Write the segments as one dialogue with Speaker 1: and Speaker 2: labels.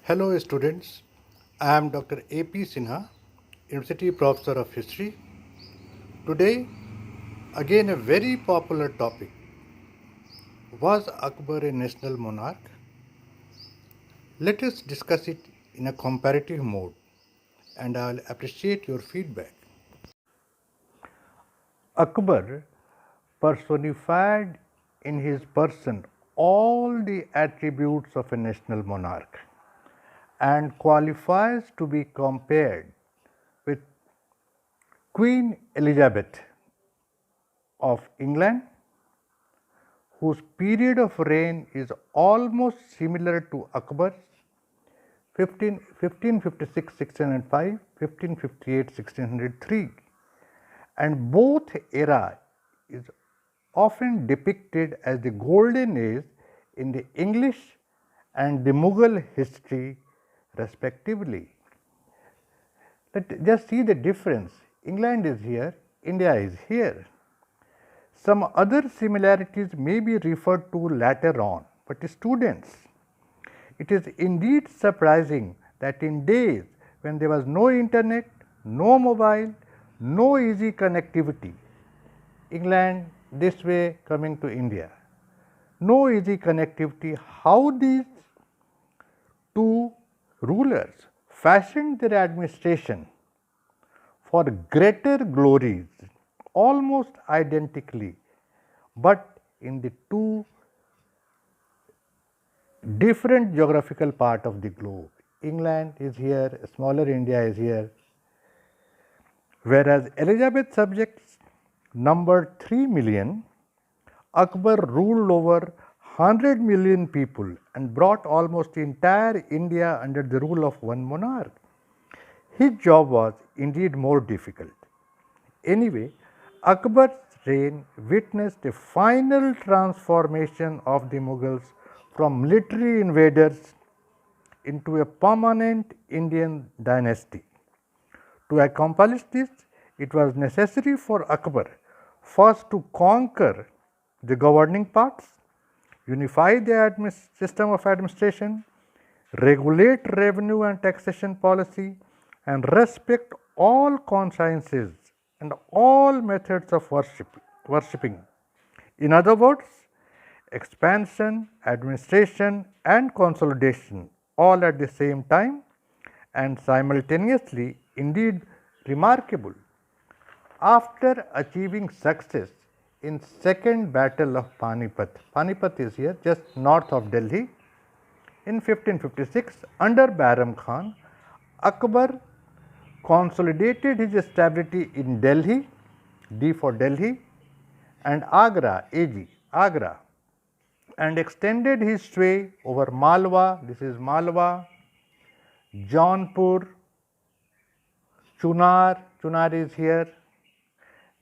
Speaker 1: Hello students, I am Dr. A.P. Sinha, University Professor of History. Today, again a very popular topic. Was Akbar a national monarch? Let us discuss it in a comparative mode and I'll appreciate your feedback. Akbar personified in his person all the attributes of a national monarch and qualifies to be compared with Queen Elizabeth of England, whose period of reign is almost similar to Akbar's 1556-1605, 1558-1603, and both era is often depicted as the golden age in the English and the Mughal history respectively. Let's just see the difference. England is here, India is here. Some other similarities may be referred to later on, but students, it is indeed surprising that in days when there was no internet, no mobile, no easy connectivity, England this way coming to India, no easy connectivity, how these two rulers fashioned their administration for greater glories almost identically, but in the two different geographical part of the globe. England is here, smaller India is here, whereas Elizabeth's subjects numbered 3 million, Akbar ruled over 100 million people and brought almost entire India under the rule of one monarch. His job was indeed more difficult. Anyway, Akbar's reign witnessed a final transformation of the Mughals from military invaders into a permanent Indian dynasty. To accomplish this, it was necessary for Akbar first to conquer the governing parts, unify the system of administration, regulate revenue and taxation policy, and respect all consciences and all methods of worshipping. In other words, expansion, administration, and consolidation all at the same time and simultaneously, indeed remarkable. After achieving success in Second Battle of Panipat, Panipat is here just north of Delhi, in 1556 under Bairam Khan, Akbar consolidated his stability in Delhi, D for Delhi, and Agra, AG, Agra, and extended his sway over Malwa, this is Malwa, Jaunpur, Chunar is here,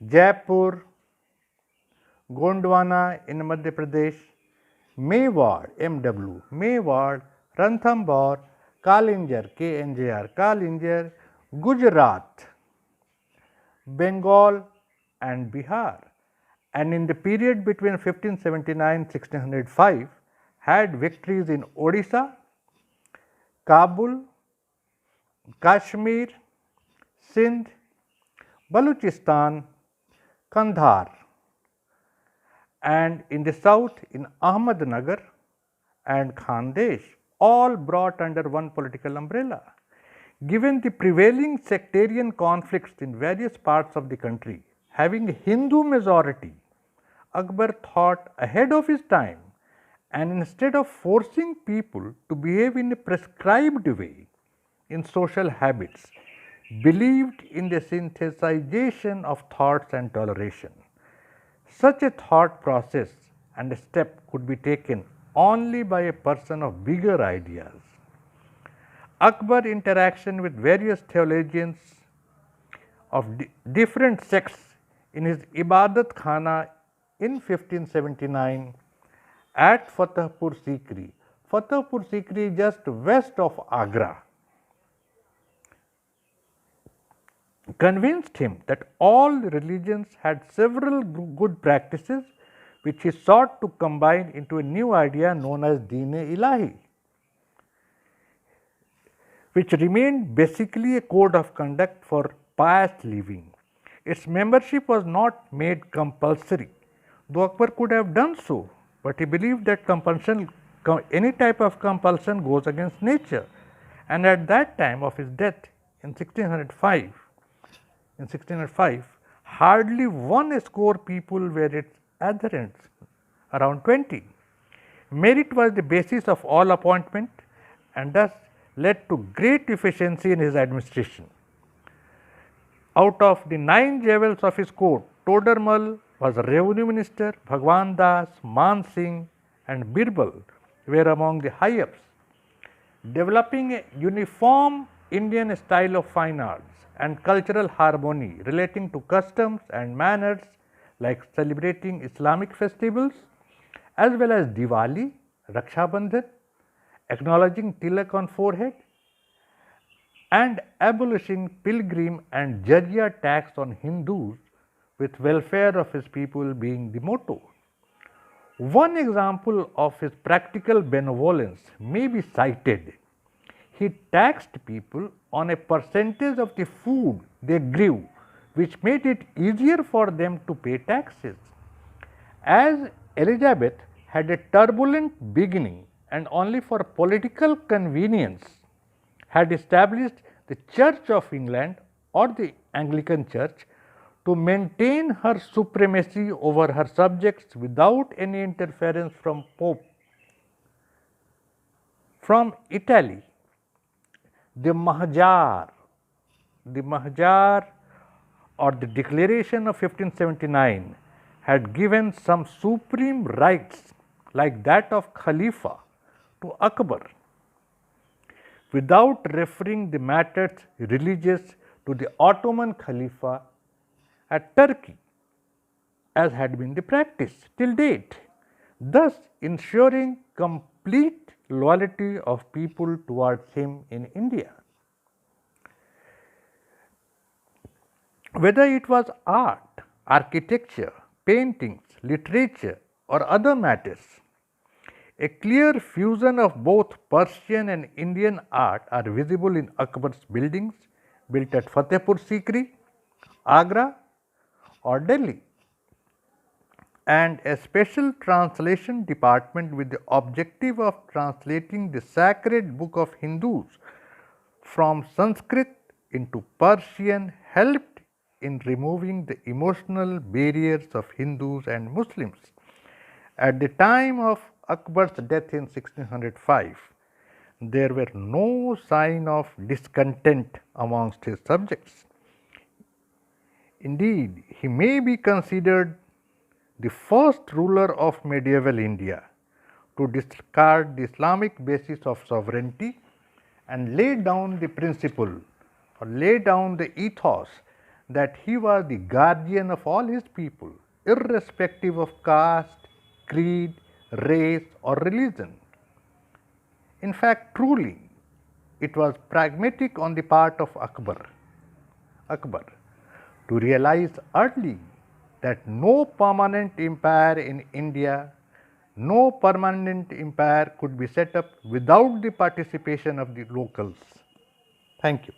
Speaker 1: Jaipur, Gondwana in Madhya Pradesh, Mewar, MW, Mewar, Ranthambore, Kalinjar, KNJR, Kalinjar, Gujarat, Bengal and Bihar, and in the period between 1579-1605 had victories in Odisha, Kabul, Kashmir, Sindh, Baluchistan, Kandahar, and in the south in Ahmednagar and Khandesh, all brought under one political umbrella. Given the prevailing sectarian conflicts in various parts of the country, having a Hindu majority, Akbar thought ahead of his time and instead of forcing people to behave in a prescribed way in social habits, believed in the synthesization of thoughts and toleration. Such a thought process and a step could be taken only by a person of bigger ideas. Akbar's interaction with various theologians of different sects in his Ibadat Khana in 1579 at Fatehpur Sikri. Fatehpur Sikri just west of Agra, convinced him that all religions had several good practices which he sought to combine into a new idea known as Din-i-Ilahi. which remained basically a code of conduct for pious living. Its membership was not made compulsory, though Akbar could have done so, but he believed that any type of compulsion goes against nature. And at that time of his death in 1605, hardly one score people were its adherents, around 20. Merit was the basis of all appointment and thus led to great efficiency in his administration. Out of the 9 jewels of his court, Todermal was revenue minister, Bhagwan Das, Man Singh and Birbal were among the high-ups. Developing a uniform Indian style of fine arts and cultural harmony relating to customs and manners like celebrating Islamic festivals as well as Diwali, Raksha Bandhan, acknowledging tilak on forehead and abolishing pilgrim and jizya tax on Hindus with welfare of his people being the motto. One example of his practical benevolence may be cited. He taxed people on a percentage of the food they grew, which made it easier for them to pay taxes. As Elizabeth had a turbulent beginning and only for political convenience had established the Church of England or the Anglican Church to maintain her supremacy over her subjects without any interference from Pope. From Italy, the Mahjar or the Declaration of 1579 had given some supreme rights like that of Khalifa to Akbar without referring the matters religious to the Ottoman Khalifa at Turkey, as had been the practice till date, thus ensuring complete loyalty of people towards him in India. Whether it was art, architecture, paintings, literature or other matters, a clear fusion of both Persian and Indian art are visible in Akbar's buildings built at Fatehpur Sikri, Agra or Delhi, and a special translation department with the objective of translating the sacred book of Hindus from Sanskrit into Persian helped in removing the emotional barriers of Hindus and Muslims. At the time of Akbar's death in 1605, there were no sign of discontent amongst his subjects. Indeed, he may be considered the first ruler of medieval India to discard the Islamic basis of sovereignty and lay down the principle or lay down the ethos that he was the guardian of all his people, irrespective of caste, creed, race or religion. In fact, truly, it was pragmatic on the part of Akbar to realize early that no permanent empire in India, no permanent empire could be set up without the participation of the locals. Thank you.